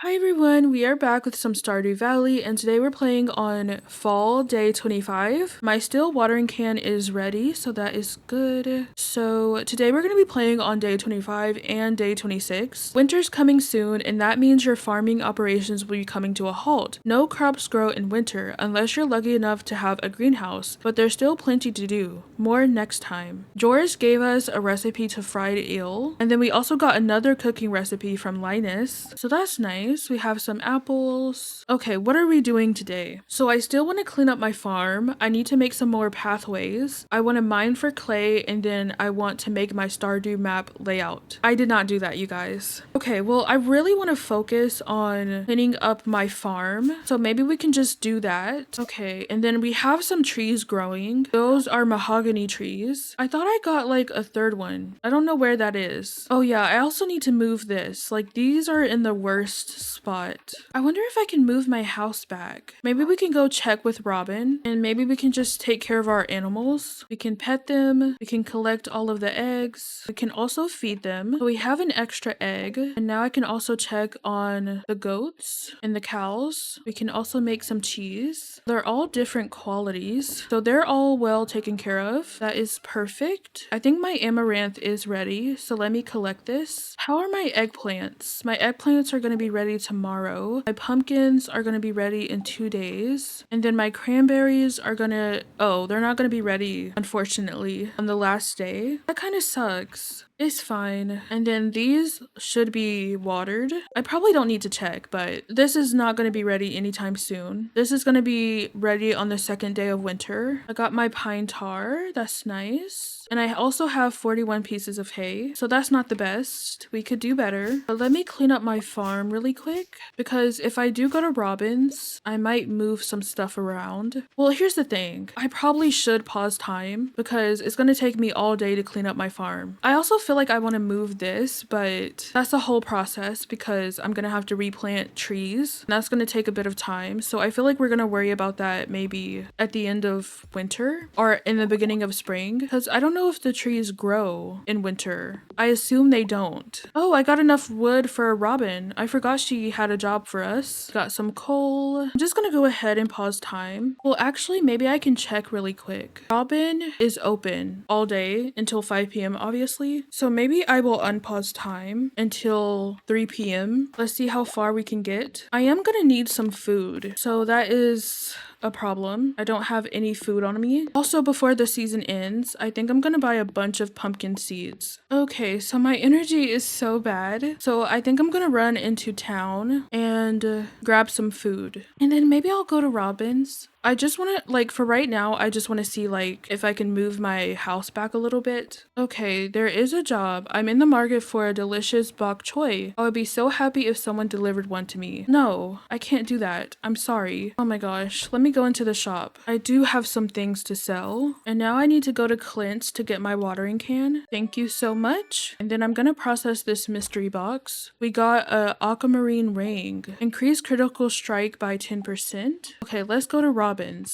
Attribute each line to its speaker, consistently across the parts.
Speaker 1: Hi everyone, we are back with some Stardew Valley and today we're playing on fall day 25. My still watering can is ready, so that is good. So today we're going to be playing on day 25 and day 26. Winter's coming soon and that means your farming operations will be coming to a halt. No crops grow in winter unless you're lucky enough to have a greenhouse, but there's still plenty to do. More next time. George gave us a recipe to fried eel and then we also got another cooking recipe from Linus, so that's nice. We have some apples. Okay, what are we doing today? So I still want to clean up my farm. I need to make some more pathways. I want to mine for clay and then I want to make my Stardew map layout. I did not do that, you guys. Okay, well, I really want to focus on cleaning up my farm. So maybe we can just do that. Okay, and then we have some trees growing. Those are mahogany trees. I thought I got like a third one. I don't know where that is. Oh yeah, I also need to move this. Like these are in the worst spot. I wonder if I can move my house back. Maybe we can go check with Robin and maybe we can just take care of our animals. We can pet them. We can collect all of the eggs. We can also feed them. So we have an extra egg and now I can also check on the goats and the cows. We can also make some cheese. They're all different qualities. So they're all well taken care of. That is perfect. I think my amaranth is ready. So let me collect this. How are my eggplants? My eggplants are going to be ready tomorrow. My pumpkins are going to be ready in 2 days. And then my cranberries are going to... Oh, they're not going to be ready, unfortunately, on the last day. That kind of sucks. It's fine. And then these should be watered. I probably don't need to check, but this is not going to be ready anytime soon. This is going to be ready on the second day of winter. I got my pine tar. That's nice. And I also have 41 pieces of hay, so that's not the best. We could do better. But let me clean up my farm really quick, because if I do go to Robin's, I might move some stuff around. Well, here's the thing. I probably should pause time, because it's going to take me all day to clean up my farm. I also feel like I want to move this, but that's a whole process, because I'm going to have to replant trees, and that's going to take a bit of time. So I feel like we're going to worry about that maybe at the end of winter, or in the beginning of spring, because I don't know if the trees grow in winter. I assume they don't. Oh, I got enough wood for Robin. I forgot she had a job for us. Got some coal. I'm just gonna go ahead and pause time. Well, actually, maybe I can check really quick. Robin is open all day until 5 p.m. obviously. So maybe I will unpause time until 3 p.m. Let's see how far we can get. I am gonna need some food. So that is a problem. I don't have any food on me. Also, before the season ends, I think I'm gonna buy a bunch of pumpkin seeds. Okay, so my energy is so bad. So I think I'm gonna run into town and grab some food. And then maybe I'll go to Robin's. I just want to, like, for right now, I just want to see, like, if I can move my house back a little bit. Okay, there is a job. I'm in the market for a delicious bok choy. I would be so happy if someone delivered one to me. No, I can't do that. I'm sorry. Oh my gosh, let me go into the shop. I do have some things to sell. And now I need to go to Clint's to get my watering can. Thank you so much. And then I'm gonna process this mystery box. We got a aquamarine ring. Increase critical strike by 10%. Okay, let's go to Robin's.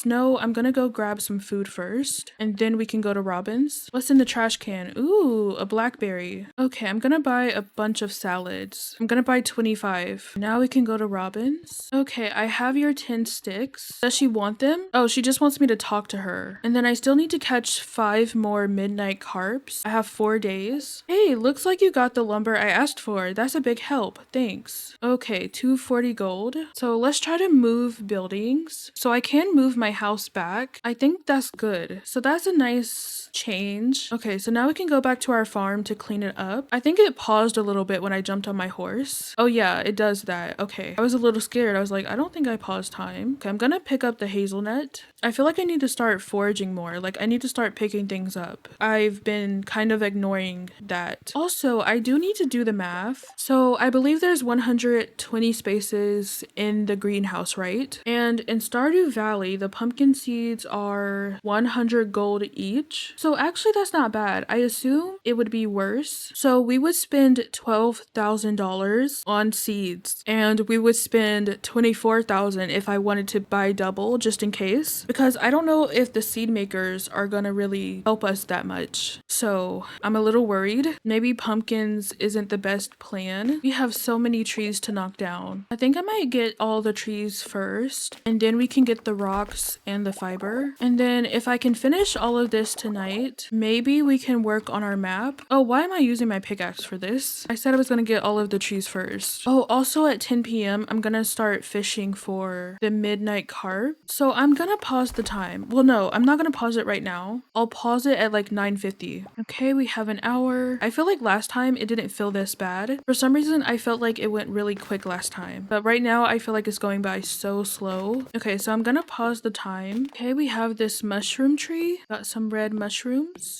Speaker 1: No, I'm gonna go grab some food first, and then we can go to Robin's. What's in the trash can? Ooh, a blackberry. Okay, I'm gonna buy a bunch of salads. I'm gonna buy 25. Now we can go to Robin's. Okay, I have your 10 sticks. Does she want them? Oh, she just wants me to talk to her. And then I still need to catch 5 more midnight carps. I have 4 days. Hey, looks like you got the lumber I asked for. That's a big help. Thanks. Okay, 240 gold. So let's try to move buildings. So I can move my house back. I think that's good. So that's a nice change. Okay, so now we can go back to our farm to clean it up. I think it paused a little bit when I jumped on my horse. Oh yeah, it does that. Okay, I was a little scared. I was like, I don't think I paused time. Okay, I'm gonna pick up the hazelnut. I feel like I need to start foraging more. Like I need to start picking things up. I've been kind of ignoring that. Also, I do need to do the math. So I believe there's 120 spaces in the greenhouse, right? And in Stardew Valley, the pumpkin seeds are 100 gold each. So actually that's not bad. I assume it would be worse. So we would spend $12,000 on seeds and we would spend 24,000 if I wanted to buy double just in case, because I don't know if the seed makers are gonna really help us that much. So I'm a little worried. Maybe pumpkins isn't the best plan. We have so many trees to knock down. I think I might get all the trees first and then we can get the rocks and the fiber. And then if I can finish all of this tonight, maybe we can work on our map. Oh, why am I using my pickaxe for this? I said I was gonna get all of the trees first. Oh, also at 10 p.m. I'm gonna start fishing for the midnight carp. So I'm gonna pause the time. Well, no, I'm not gonna pause it right now. I'll pause it at like 9:50. Okay, we have an hour. I feel like last time it didn't feel this bad. For some reason, I felt like it went really quick last time. But right now, I feel like it's going by so slow. Okay, so I'm gonna pause the time. Okay, we have this mushroom tree. Got some red mushrooms.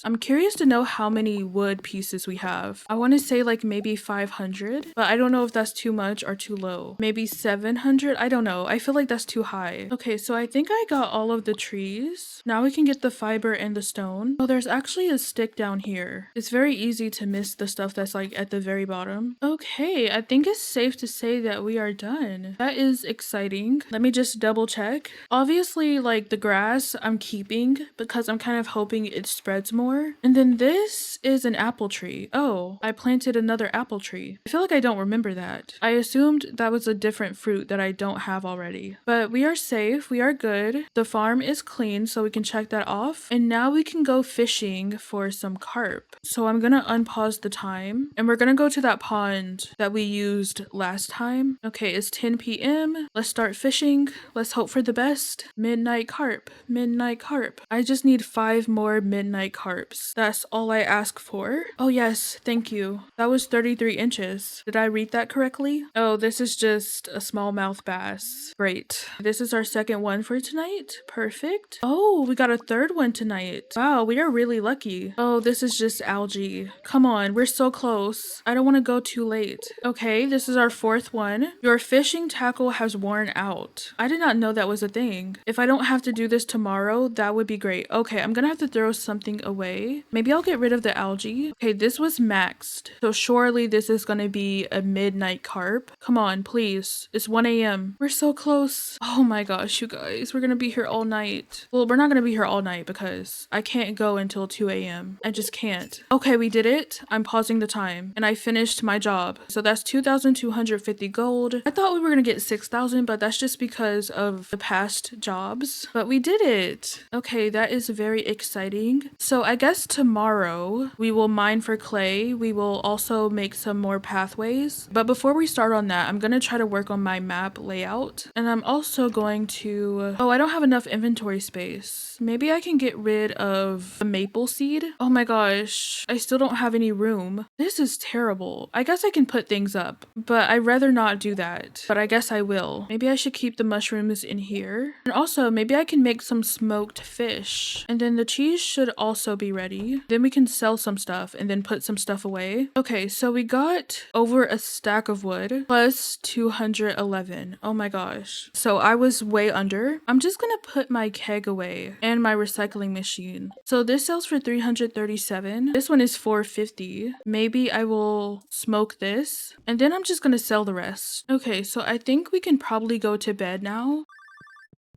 Speaker 1: I'm curious to know how many wood pieces we have. I want to say like maybe 500, but I don't know if that's too much or too low. Maybe 700? I don't know. I feel like that's too high. Okay, so I think I got all of the trees. Now we can get the fiber and the stone. Oh, there's actually a stick down here. It's very easy to miss the stuff that's like at the very bottom. Okay, I think it's safe to say that we are done. That is exciting. Let me just double check. Obviously, like the grass I'm keeping because I'm kind of hoping it spreads more. And then this is an apple tree. Oh, I planted another apple tree. I feel like I don't remember that. I assumed that was a different fruit that I don't have already. But we are safe. We are good. The farm is clean, so we can check that off. And now we can go fishing for some carp. So I'm gonna unpause the time and we're gonna go to that pond that we used last time. Okay, it's 10 p.m. Let's start fishing. Let's hope for the best. Midnight carp. Midnight carp. I just need 5 more midnight carps. That's all I ask for. Oh yes, thank you. That was 33 inches. Did I read that correctly? Oh, this is just a smallmouth bass. Great. This is our second one for tonight. Perfect. Oh, we got a third one tonight. Wow, we are really lucky. Oh, this is just algae. Come on, we're so close. I don't want to go too late. Okay, this is our fourth one. Your fishing tackle has worn out. I did not know that was a thing. If I don't have to do this tomorrow, that would be great. Okay, I'm gonna have to throw something away. Maybe I'll get rid of the algae. Okay, this was maxed. So surely this is gonna be a midnight carp. Come on, please. It's 1 a.m. We're so close. Oh my gosh, you guys. We're gonna be here all night. Well, we're not gonna be here all night because I can't go until 2 a.m. I just can't. Okay, we did it. I'm pausing the time and I finished my job. So that's 2,250 gold. I thought we were gonna get 6,000, but that's just because of the past jobs. But we did it. Okay, that is very exciting. So I guess tomorrow we will mine for clay. We will also make some more pathways. But before we start on that, I'm gonna try to work on my map layout. And I'm also going to... Oh, I don't have enough inventory space. Maybe I can get rid of the maple seed. Oh my gosh, I still don't have any room. This is terrible. I guess I can put things up, but I'd rather not do that. But I guess I will. Maybe I should keep the mushrooms in here. And also, maybe I can make some smoked fish. And then the cheese should also be ready. Then we can sell some stuff and then put some stuff away. Okay, so we got over a stack of wood plus 211. Oh my gosh. So I was way under. I'm just gonna put my keg away and my recycling machine. So this sells for 337. This one is 450. Maybe I will smoke this and then I'm just gonna sell the rest. Okay, so I think we can probably go to bed now.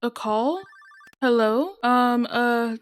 Speaker 1: A call? Hello?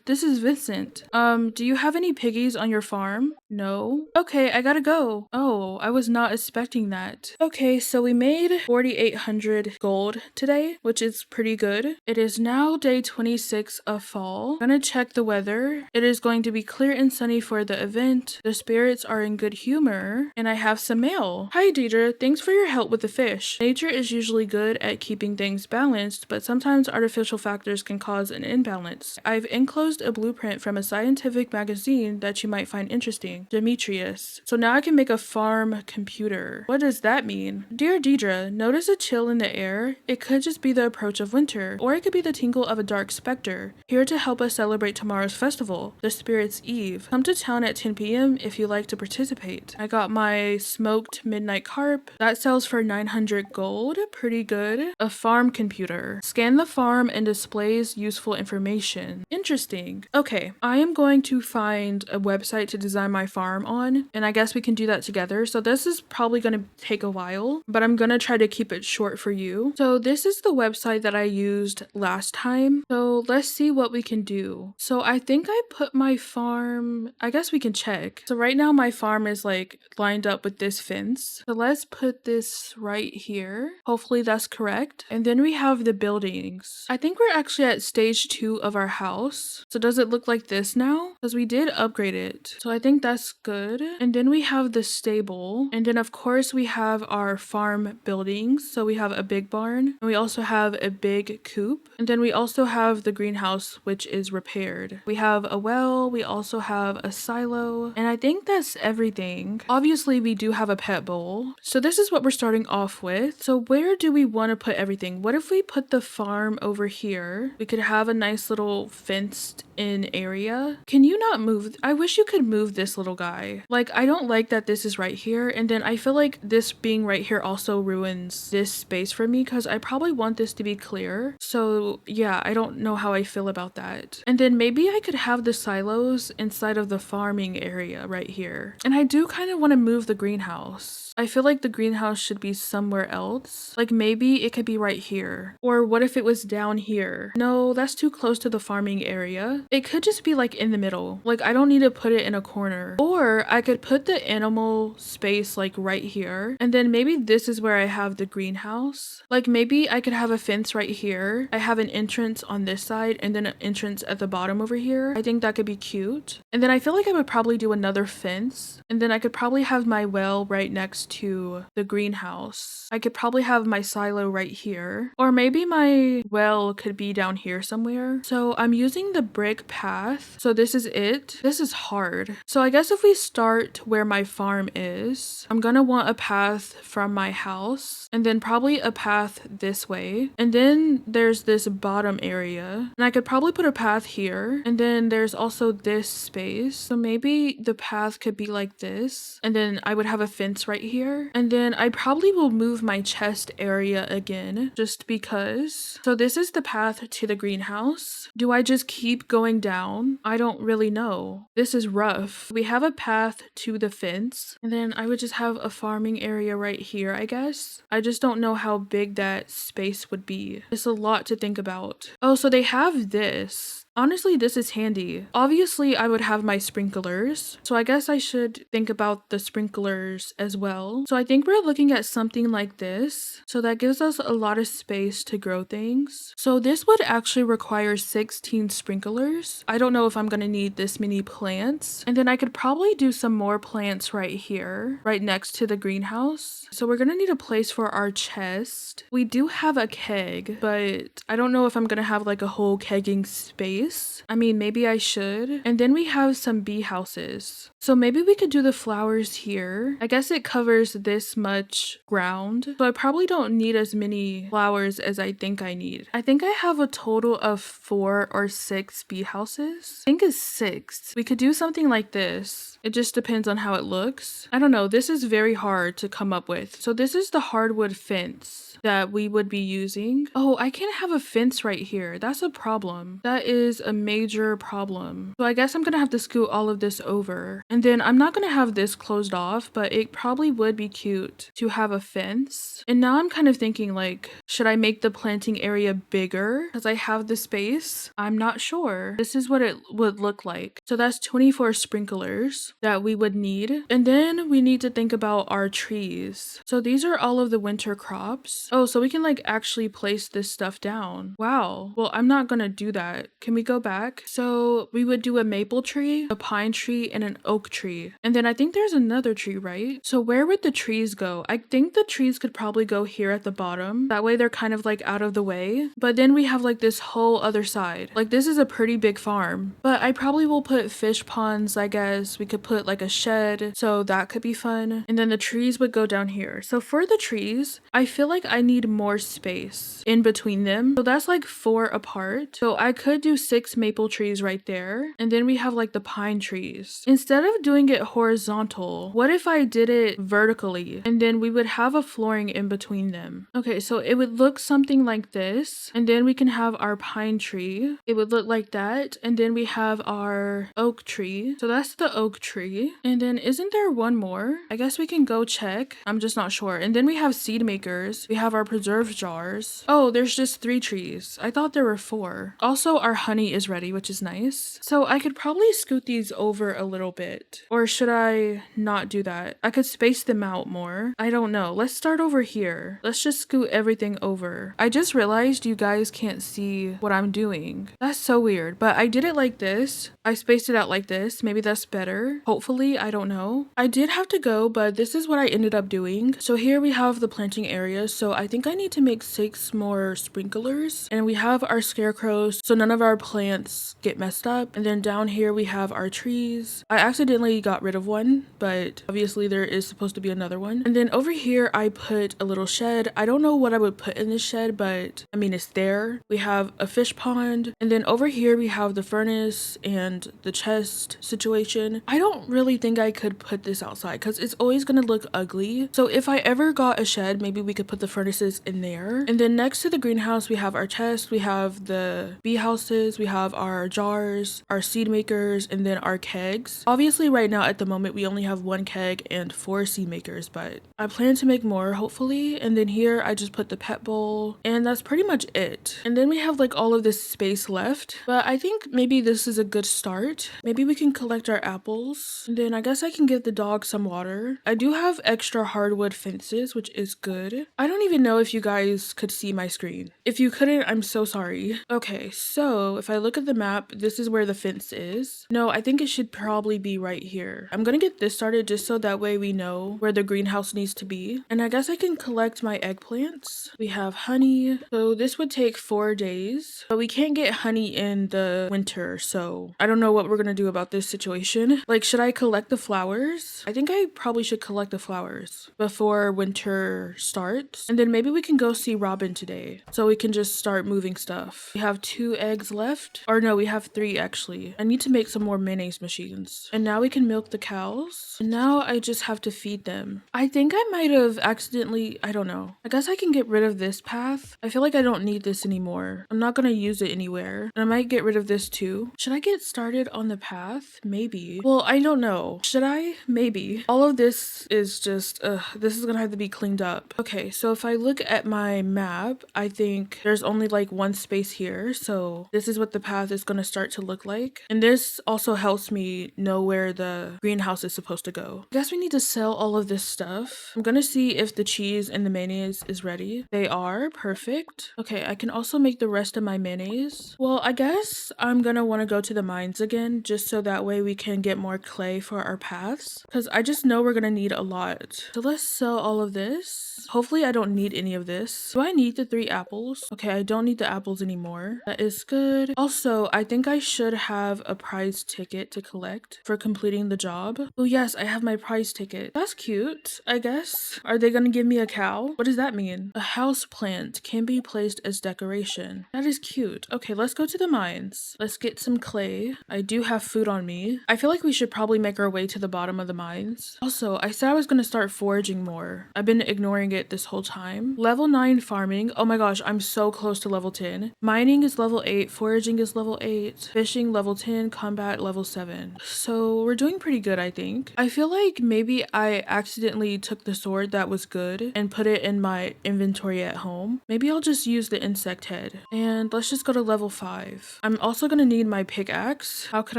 Speaker 1: This is Vincent. Do you have any piggies on your farm? No? Okay, I gotta go. Oh, I was not expecting that. Okay, so we made 4,800 gold today, which is pretty good. It is now day 26 of fall. I'm gonna check the weather. It is going to be clear and sunny for the event. The spirits are in good humor, and I have some mail. Hi, Deidre. Thanks for your help with the fish. Nature is usually good at keeping things balanced, but sometimes artificial factors can cause an imbalance. I've enclosed a blueprint from a scientific magazine that you might find interesting. Interesting. Demetrius. So now I can make a farm computer. What does that mean? Dear Deidre, notice a chill in the air? It could just be the approach of winter, or it could be the tinkle of a dark specter, here to help us celebrate tomorrow's festival, the Spirit's Eve. Come to town at 10 p.m. if you like to participate. I got my smoked midnight carp. That sells for 900 gold. Pretty good. A farm computer. Scan the farm and displays useful information. Interesting. Okay, I am going to find a website to design my farm on, and I guess we can do that together. So this is probably going to take a while, but I'm going to try to keep it short for you. So this is the website that I used last time. So let's see what we can do. So I think I put my farm, I guess we can check. So right now my farm is like lined up with this fence. So let's put this right here. Hopefully that's correct. And then we have the buildings. I think we're actually at stage 2 of our house. So does it look like this now? Because we did upgrade it. So I think that's good. And then we have the stable. And then of course we have our farm buildings. So we have a big barn. And we also have a big coop. And then we also have the greenhouse, which is repaired. We have a well. We also have a silo. And I think that's everything. Obviously we do have a pet bowl. So this is what we're starting off with. So where do we want to put everything? What if we put the farm over here? We could have a nice little fenced in area. Can you not move? I wish you could move this little guy. Like, I don't like that this is right here. And then I feel like this being right here also ruins this space for me because I probably want this to be clear. So yeah, I don't know how I feel about that. And then maybe I could have the silos inside of the farming area right here. And I do kind of want to move the greenhouse. I feel like the greenhouse should be somewhere else. Like maybe it could be right here. Or what if it was down here? No, that's too close to the farming area. It could just be like in the middle. Like I don't need to put it in a corner. Or I could put the animal space like right here. And then maybe this is where I have the greenhouse. Like maybe I could have a fence right here. I have an entrance on this side and then an entrance at the bottom over here. I think that could be cute. And then I feel like I would probably do another fence. And then I could probably have my well right next to the greenhouse. I could probably have my silo right here. Or maybe my well could be down here somewhere. So I'm using the brick path. So this is it. This is hard. So I guess if we start where my farm is, I'm gonna want a path from my house and then probably a path this way. And then there's this bottom area. And I could probably put a path here. And then there's also this space. So maybe the path could be like this. And then I would have a fence right here. And then I probably will move my chest area again just because. So this is the path to the greenhouse. Do I just keep going down? I don't really know. This is rough. We have a path to the fence. And then I would just have a farming area right here, I guess. I just don't know how big that space would be. It's a lot to think about. Oh, so they have this. Honestly, this is handy. Obviously, I would have my sprinklers. So I guess I should think about the sprinklers as well. So I think we're looking at something like this. So that gives us a lot of space to grow things. So this would actually require 16 sprinklers. I don't know if I'm going to need this many plants. And then I could probably do some more plants right here, right next to the greenhouse. So we're going to need a place for our chest. We do have a keg, but I don't know if I'm going to have like a whole kegging space. I mean, maybe I should. And then we have some bee houses. So maybe we could do the flowers here. I guess it covers this much ground. So I probably don't need as many flowers as I think I need. I think I have a total of 4 or 6 bee houses. I think it's 6. We could do something like this. It just depends on how it looks. I don't know. This is very hard to come up with. So this is the hardwood fence that we would be using. Oh, I can't have a fence right here. That's a problem. That is a major problem. So I guess I'm gonna have to scoot all of this over. And then I'm not gonna have this closed off, but it probably would be cute to have a fence. And now I'm kind of thinking like, should I make the planting area bigger because I have the space? I'm not sure. This is what it would look like. So that's 24 sprinklers that we would need. And then we need to think about our trees. So these are all of the winter crops. Oh, so we can like actually place this stuff down. Wow. Well, I'm not gonna do that. Can we go back? So we would do a maple tree, a pine tree, and an oak tree. And then I think there's another tree, right? So where would the trees go? I think the trees could probably go here at the bottom. That way they're kind of like out of the way. But then we have like this whole other side. Like this is a pretty big farm. But I probably will put fish ponds, I guess. We could could put like a shed, so that could be fun. And then the trees would go down here. So for the trees, I feel like I need more space in between them. So that's like 4 apart. So I could do 6 maple trees right there. And then we have like the pine trees. Instead of doing it horizontal, what if I did it vertically? And then we would have a flooring in between them. Okay, so it would look something like this. And then we can have our pine tree. It would look like that. And then we have our oak tree. So that's the oak tree. And then isn't there one more? I guess we can go check. I'm just not sure. And then we have seed makers. We have our preserve jars. Oh, there's just 3 trees. I thought there were 4. Also, our honey is ready, which is nice. So I could probably scoot these over a little bit. Or should I not do that? I could space them out more. I don't know. Let's start over here. Let's just scoot everything over. I just realized you guys can't see what I'm doing. That's so weird. But I did it like this. I spaced it out like this. Maybe that's better. Hopefully, I don't know. I did have to go, but this is what I ended up doing. So here we have the planting area. So I think I need to make 6 more sprinklers. And we have our scarecrows so none of our plants get messed up. And then down here we have our trees. I accidentally got rid of one, but obviously there is supposed to be another one. And then over here I put a little shed. I don't know what I would put in this shed, but I mean it's there. We have a fish pond. And then over here we have the furnace and the chest situation. I don't really think I could put this outside because it's always going to look ugly. So if I ever got a shed, maybe we could put the furnaces in there. And then next to the greenhouse, we have our chest, we have the bee houses, we have our jars, our seed makers, and then our kegs. Obviously right now at the moment, we only have 1 keg and 4 seed makers, but I plan to make more hopefully. And then here I just put the pet bowl and that's pretty much it. And then we have like all of this space left, but I think maybe this is a good start. Maybe we can collect our apples. And then I guess I can give the dog some water. I do have extra hardwood fences, which is good. I don't even know if you guys could see my screen. If you couldn't, I'm so sorry. Okay, so if I look at the map, this is where the fence is. No, I think it should probably be right here. I'm gonna get this started just so that way we know where the greenhouse needs to be. And I guess I can collect my eggplants. We have honey. So this would take 4 days, but we can't get honey in the winter. So I don't know what we're gonna do about this situation. Like, should I collect the flowers? I think I probably should collect the flowers before winter starts. And then maybe we can go see Robin today. So we can just start moving stuff. We have 2 eggs left. Or no, we have 3 actually. I need to make some more mayonnaise machines. And now we can milk the cows. And now I just have to feed them. I think I might have accidentally, I don't know. I guess I can get rid of this path. I feel like I don't need this anymore. I'm not gonna use it anywhere. And I might get rid of this too. Should I get started on the path? Maybe. Well, I don't know. Should I? Maybe. All of this is just, this is gonna have to be cleaned up. Okay, so if I look at my map, I think there's only like 1 space here. So this is what the path is gonna start to look like. And this also helps me know where the greenhouse is supposed to go. I guess we need to sell all of this stuff. I'm gonna see if the cheese and the mayonnaise is ready. They are. Perfect. Okay, I can also make the rest of my mayonnaise. Well, I guess I'm gonna want to go to the mines again just so that way we can get more clay for our paths because I just know we're gonna need a lot. So let's sell all of this. Hopefully I don't need any of this. Do I need the 3 apples? Okay, I don't need the apples anymore. That is good. Also, I think I should have a prize ticket to collect for completing the job. Oh yes, I have my prize ticket. That's cute, I guess. Are they gonna give me a cow? What does that mean? A house plant can be placed as decoration. That is cute. Okay, let's go to the mines. Let's get some clay. I do have food on me. I feel like we should probably make our way to the bottom of the mines. Also, I said I was gonna start foraging more. I've been ignoring it this whole time. Level 9 farming. Oh my gosh, I'm so close to level 10. Mining is level 8. Foraging is level 8. Fishing level 10. Combat level 7. So we're doing pretty good, I think. I feel like maybe I accidentally took the sword that was good and put it in my inventory at home. Maybe I'll just use the insect head. And let's just go to level 5. I'm also gonna need my pickaxe. How could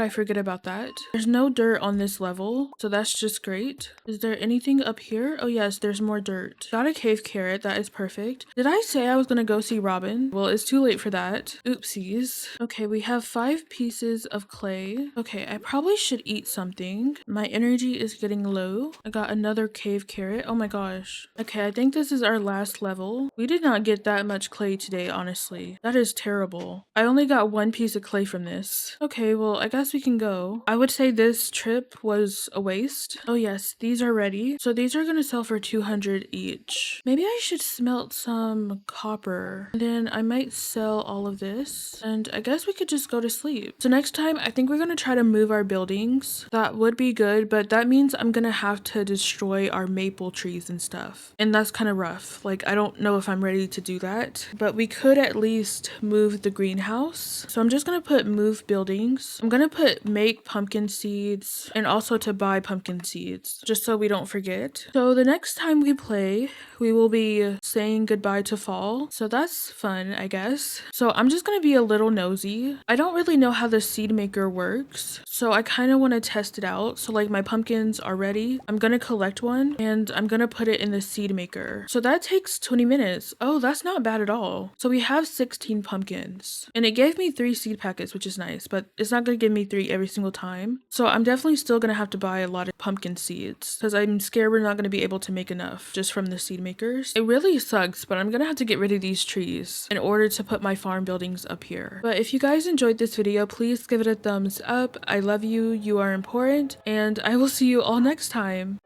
Speaker 1: I forget about that? There's no dirt on this level, so that's just great. Is there anything up here? Oh yes, there's more dirt. Got a cave carrot. That is perfect. Did I say I was gonna go see Robin? Well, it's too late for that. Oopsies. Okay, we have 5 pieces of clay. Okay, I probably should eat something. My energy is getting low. I got another cave carrot. Oh my gosh. Okay, I think this is our last level. We did not get that much clay today, honestly. That is terrible. I only got 1 piece of clay from this. Okay, well, I guess we can go. I would say this this trip was a waste. Oh yes, these are ready. So these are gonna sell for 200 each. Maybe I should smelt some copper. And then I might sell all of this. And I guess we could just go to sleep. So next time, I think we're gonna try to move our buildings. That would be good, but that means I'm gonna have to destroy our maple trees and stuff. And that's kind of rough. Like, I don't know if I'm ready to do that, but we could at least move the greenhouse. So I'm just gonna put move buildings. I'm gonna put make pumpkin seeds and also to buy pumpkin seeds, just so we don't forget. So the next time we play, we will be saying goodbye to fall. So that's fun, I guess. So I'm just gonna be a little nosy. I don't really know how the seed maker works, so I kind of want to test it out. So like my pumpkins are ready. I'm gonna collect one and I'm gonna put it in the seed maker. So that takes 20 minutes. Oh, that's not bad at all. So we have 16 pumpkins and it gave me 3 seed packets, which is nice, but it's not gonna give me 3 every single time. So I'm definitely still gonna have to buy a lot of pumpkin seeds because I'm scared we're not gonna be able to make enough just from the seed makers. It really sucks, but I'm gonna have to get rid of these trees in order to put my farm buildings up here. But if you guys enjoyed this video, please give it a thumbs up. I love you, you are important, and I will see you all next time.